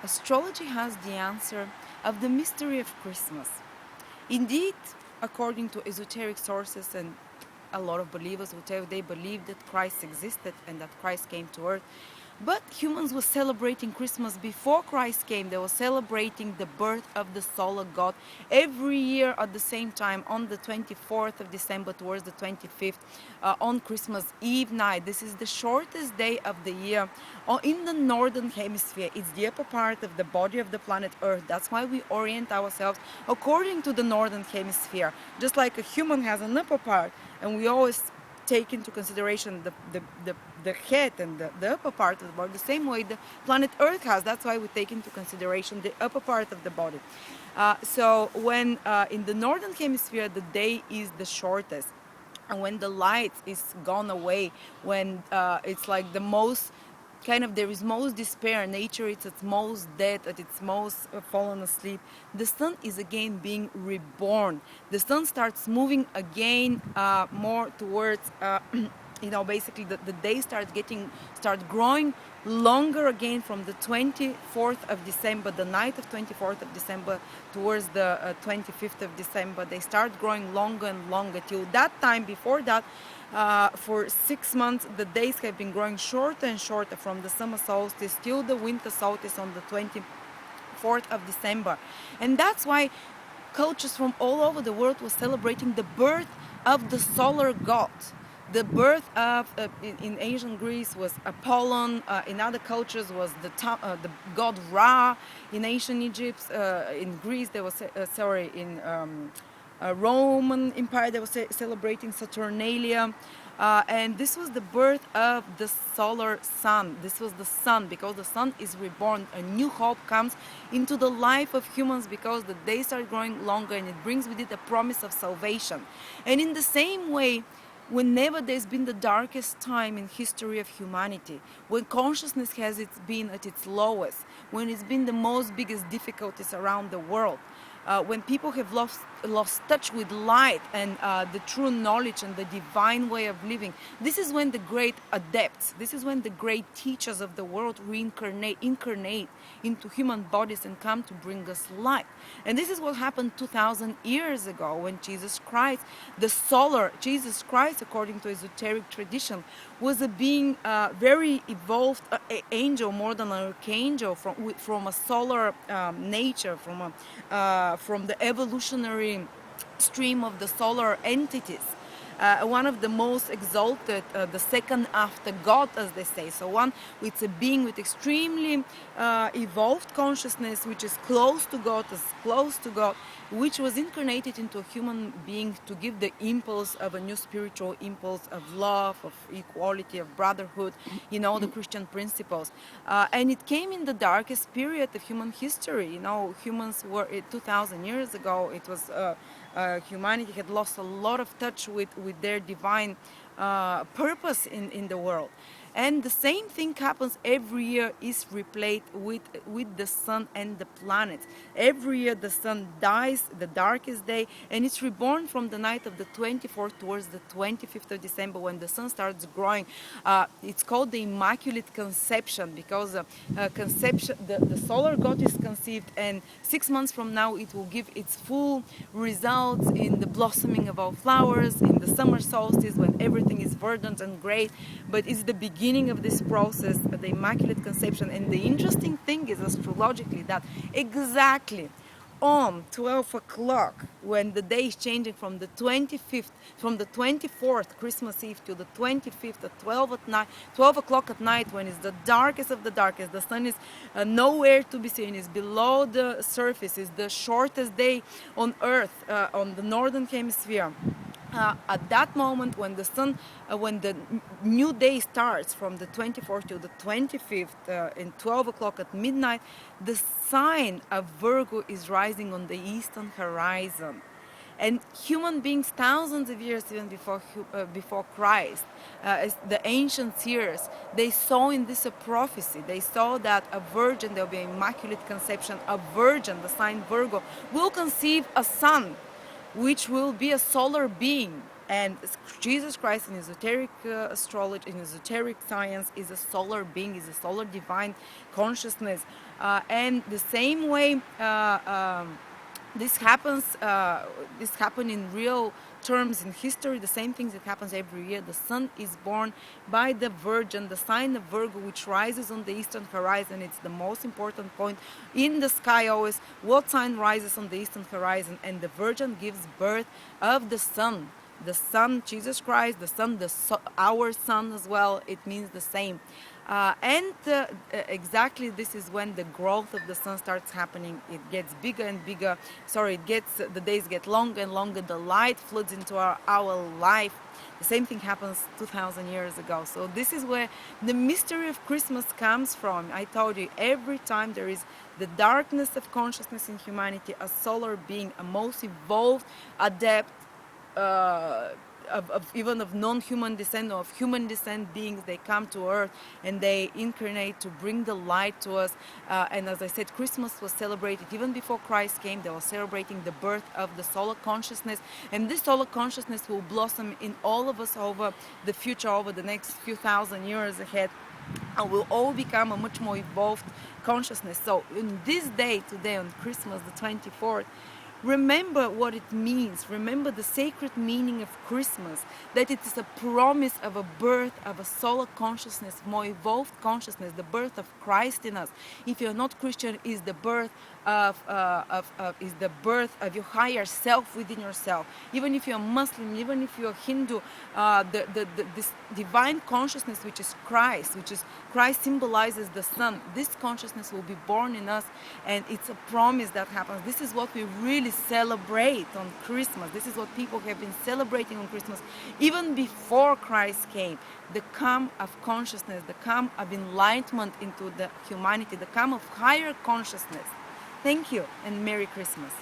Astrology has the answer of the mystery of Christmas. Indeed, according to esoteric sources and a lot of believers will tell you they believe that Christ existed and that Christ came to earth. But humans were celebrating Christmas before Christ came. They were celebrating the birth of the solar god every year at the same time on the 24th of December towards the 25th on Christmas Eve night. This is the shortest day of the year in the northern hemisphere. It's the upper part of the body of the planet Earth. That's why we orient ourselves according to the northern hemisphere. Just like a human has an upper part, and we always take into consideration the head and the upper part of the body, the same way the planet Earth has. That's why we take into consideration the upper part of the body. So when in the northern hemisphere the day is the shortest, and when the light is gone away, when it's like the most kind of there is most despair, nature is its most dead, at its most fallen asleep, the sun is again being reborn. The sun starts moving again more towards basically the day starts growing longer again from the 24th of December, the night of 24th of December towards the 25th of December. They start growing longer and longer till that time. Before that, for 6 months, the days have been growing shorter and shorter from the summer solstice till the winter solstice on the 24th of December. And that's why cultures from all over the world were celebrating the birth of the solar god. The birth of, in ancient Greece was Apollon, in other cultures was the god Ra, in ancient Egypt, in Greece there was, in Roman Empire they were celebrating Saturnalia. And this was the birth of the solar sun. This was the sun, because the sun is reborn. A new hope comes into the life of humans because the days are growing longer, and it brings with it a promise of salvation. And in the same way, whenever there's been the darkest time in history of humanity, when consciousness has been at its lowest, when it's been the most biggest difficulties around the world, when people have lost touch with light and the true knowledge and the divine way of living, this is when the great adepts, this is when the great teachers of the world incarnate into human bodies and come to bring us light. And this is what happened 2,000 years ago when Jesus Christ, Jesus Christ, according to esoteric tradition, was a being very evolved angel, more than an archangel, from a solar nature, from the evolutionary stream of the solar entities. One of the most exalted, the second after God, as they say. So one with a being with extremely evolved consciousness, which is close to God, which was incarnated into a human being to give the impulse of a new spiritual impulse of love, of equality, of brotherhood, the Christian principles. And it came in the darkest period of human history. Humans were 2,000 years ago. It was humanity had lost a lot of touch with their divine purpose in the world. And the same thing happens every year, is replayed with the sun and the planets. Every year the sun dies, the darkest day, and it's reborn from the night of the 24th towards the 25th of December, when the sun starts growing. It's called the Immaculate Conception, because the solar god is conceived, and 6 months from now it will give its full results in the blossoming of all flowers, in the summer solstice, when everything is verdant and great. But it's the beginning of this process, the Immaculate Conception. And the interesting thing is, astrologically, that exactly on 12 o'clock, when the day is changing from the 24th, Christmas Eve, to the 25th at 12 o'clock at night, when it's the darkest of the darkest, the sun is nowhere to be seen, is below the surface, is the shortest day on Earth, on the northern hemisphere. At that moment, when the sun, when the new day starts from the 24th to the 25th, in 12 o'clock at midnight, the sign of Virgo is rising on the eastern horizon. And human beings, thousands of years even before Christ, as the ancient seers, they saw in this a prophecy. They saw that a virgin, there will be an Immaculate Conception, a virgin, the sign Virgo, will conceive a son, which will be a solar being. And Jesus Christ in esoteric astrology, in esoteric science, is a solar being, is a solar divine consciousness. And the same way this happens, this happened in real terms in history, the same things that happens every year. The sun is born by the Virgin, the sign of Virgo, which rises on the eastern horizon. It's the most important point in the sky always. What sign rises on the eastern horizon? And the Virgin gives birth of the sun. The sun, Jesus Christ, the sun, our sun as well, it means the same. Exactly this is when the growth of the sun starts happening. It gets bigger and bigger. The days get longer and longer. The light floods into our life. The same thing happens 2,000 years ago. So this is where the mystery of Christmas comes from. I told you, every time there is the darkness of consciousness in humanity, a solar being, a most evolved, adept, even of non-human descent or of human descent beings, they come to earth and they incarnate to bring the light to us. And as I said, Christmas was celebrated even before Christ came. They were celebrating the birth of the solar consciousness, and this solar consciousness will blossom in all of us over the future, over the next few thousand years ahead, and we'll all become a much more evolved consciousness. So in this day today, on Christmas the 24th, remember what it means. Remember the sacred meaning of Christmas, that it is a promise of a birth of a solar consciousness, more evolved consciousness, the birth of Christ in us. If you're not Christian, is the birth of your higher self within yourself. Even if you're Muslim, even if you're Hindu, this divine consciousness, which is Christ, Christ symbolizes the sun. This consciousness will be born in us, and it's a promise that happens. This is what we really celebrate on Christmas. This is what people have been celebrating on Christmas even before Christ came. The come of consciousness, the come of enlightenment into the humanity, the come of higher consciousness. Thank you, and Merry Christmas.